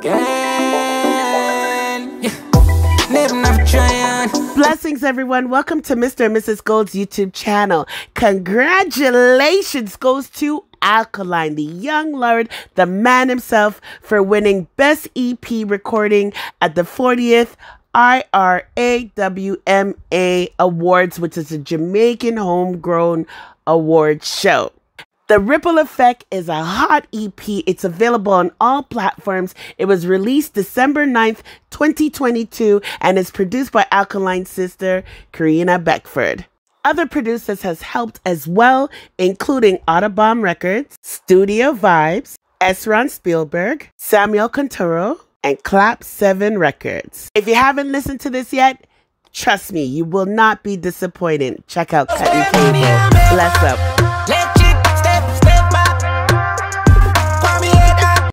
again. Never trying. Blessings, everyone. Welcome to Mr. and Mrs. Gold's YouTube channel. Congratulations goes to Alkaline, the young lord, the man himself, for winning Best EP Recording at the 40th IRAWMA Awards, which is a Jamaican homegrown award show. The Ripple Effect is a hot EP. It's available on all platforms. It was released December 9th, 2022, and is produced by Alkaline's sister, Karina Beckford. Other producers has helped as well, including Autobomb Records, Studio Vibes, Esron Spielberg, Samuel Conturo, and Clap 7 Records. If you haven't listened to this yet, trust me, you will not be disappointed. Check out Cut and Cable. Bless up.